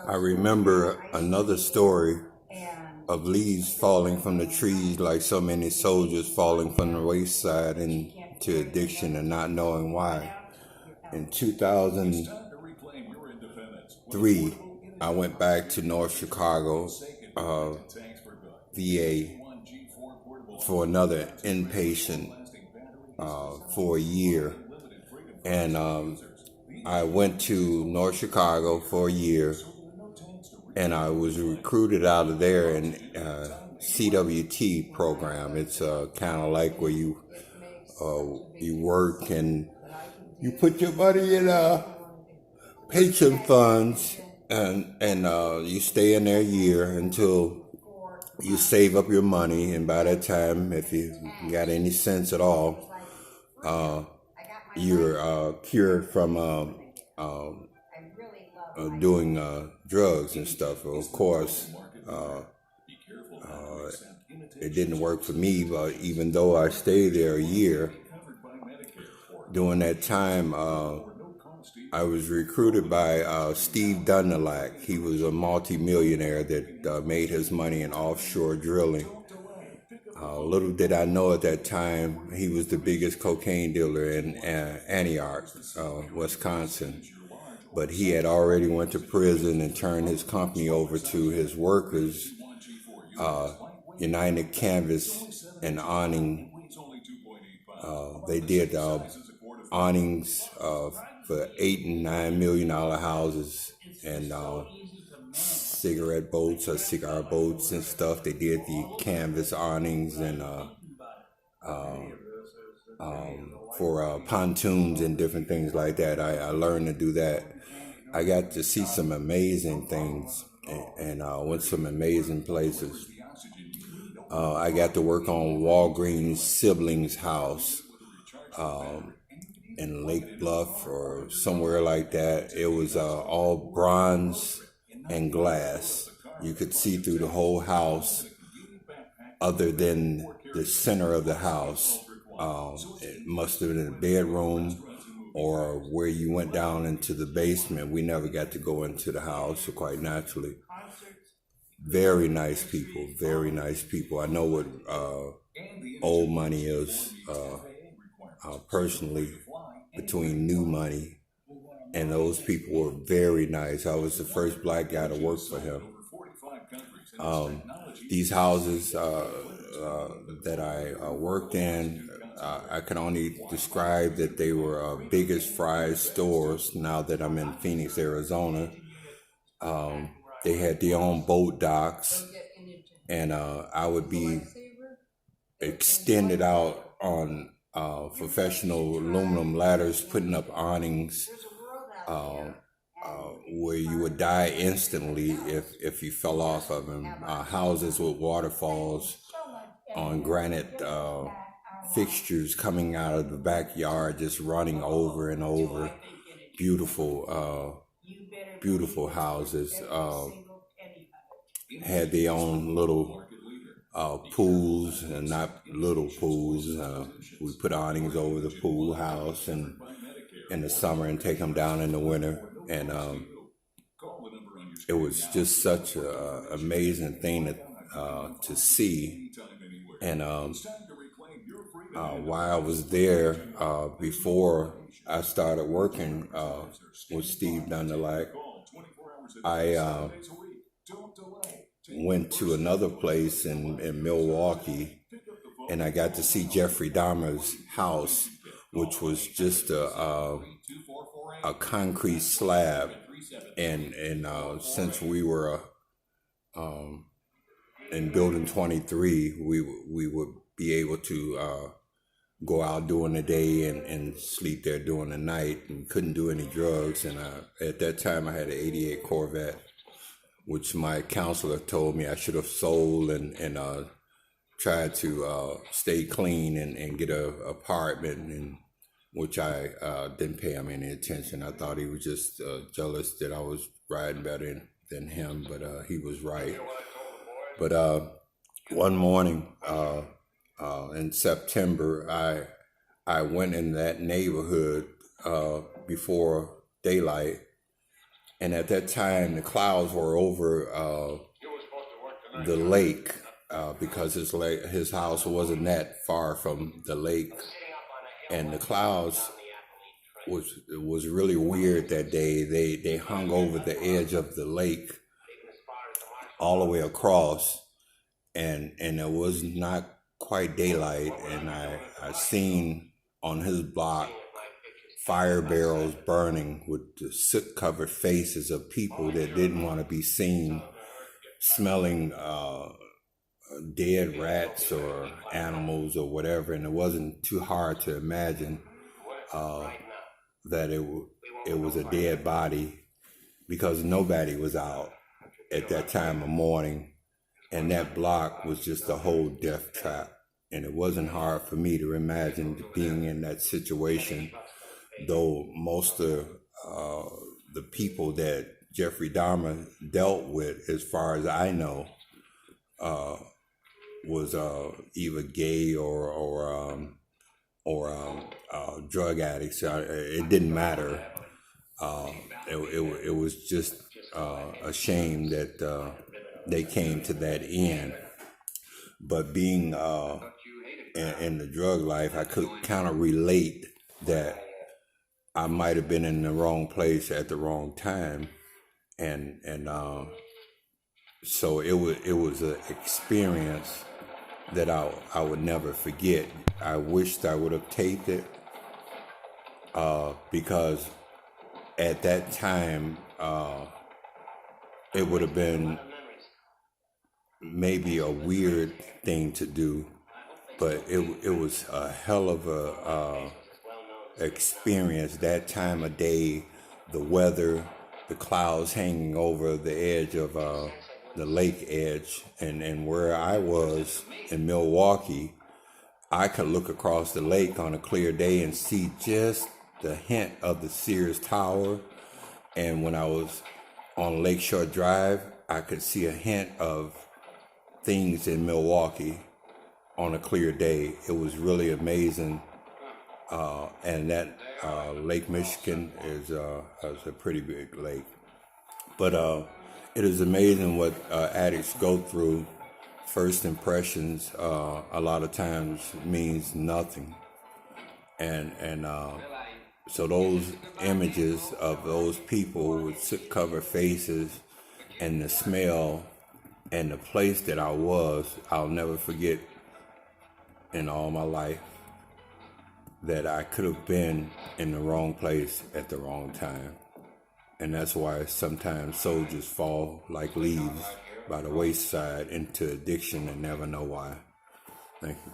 I remember another story of leaves falling from the trees like so many soldiers falling from the wayside into addiction and not knowing why. In 2003, I went back to North Chicago, VA, for another inpatient for a year. And I went to North Chicago for a year, and I was recruited out of there in CWT program. It's kind of like where you work and you put your money in pension funds, and you stay in there a year until you save up your money, and by that time, if you got any sense at all, you're cured from doing drugs and stuff. Of course, it didn't work for me, but even though I stayed there a year, during that time, I was recruited by Steve Dunlap. He was a multimillionaire that made his money in offshore drilling. Little did I know at that time, he was the biggest cocaine dealer in Antioch, Wisconsin. But he had already went to prison and turned his company over to his workers, United Canvas and Awning. They did awnings for $8 and $9 million houses, and cigarette boats or cigar boats and stuff. They did the canvas awnings and for pontoons and different things like that. I learned to do that. I got to see some amazing things and went some amazing places. I got to work on Walgreens' siblings' house in Lake Bluff or somewhere like that. It was all bronze and glass. You could see through the whole house other than the center of the house. It must have been a bedroom or where you went down into the basement. We never got to go into the house, quite naturally. Very nice people, very nice people. I know what old money is personally, between new money, and those people were very nice. I was the first black guy to work for him. These houses that I worked in, I can only describe that they were biggest Fry's stores. Now that I'm in Phoenix, Arizona, they had their own boat docks, and I would be extended out on professional aluminum ladders, putting up awnings where you would die instantly if you fell off of them. Houses with waterfalls on granite fixtures coming out of the backyard, just running over and over. Beautiful, beautiful houses. Had their own little pools, and not little pools. We put awnings over the pool house and in the summer and take them down in the winter. And it was just such an amazing thing to see. And while I was there, before I started working with Steve Dunlap, I went to another place in Milwaukee, and I got to see Jeffrey Dahmer's house, which was just a concrete slab. And since we were in building 23, we would be able to go out during the day and sleep there during the night, and couldn't do any drugs. And at that time I had an 88 Corvette, which my counselor told me I should have sold and tried to stay clean and get an apartment, and which I didn't pay him any attention. I thought he was just jealous that I was riding better than him, but he was right. But one morning in September, I went in that neighborhood before daylight, And at that time, the clouds were over the lake because his house wasn't that far from the lake, and the clouds was really weird that day. They hung over the edge of the lake all the way across, and it was not quite daylight, and I seen on his block fire barrels burning with the soot covered faces of people that didn't want to be seen, smelling dead rats or animals or whatever. And it wasn't too hard to imagine that it was a dead body, because nobody was out at that time of morning, and that block was just a whole death trap. And it wasn't hard for me to imagine being in that situation, though most of the people that Jeffrey Dahmer dealt with, as far as I know, was either gay or drug addicts. It didn't matter. It was just a shame that they came to that end. But being in the drug life, I could kind of relate that I might have been in the wrong place at the wrong time, and so it was an experience that I would never forget. I wished I would have taped it because at that time it would have been maybe a weird thing to do, but it was a hell of a experience. That time of day, the weather, the clouds hanging over the edge of the lake edge, and where I was in Milwaukee, I could look across the lake on a clear day and see just the hint of the Sears Tower. And when I was on Lakeshore Drive, I could see a hint of things in Milwaukee on a clear day. It was really amazing. And that Lake Michigan is a pretty big lake. But it is amazing what addicts go through. First impressions a lot of times means nothing. And so those images of those people with soot-covered faces and the smell and the place that I was, I'll never forget in all my life, that I could have been in the wrong place at the wrong time. And that's why sometimes soldiers fall like leaves by the wayside into addiction and never know why. Thank you.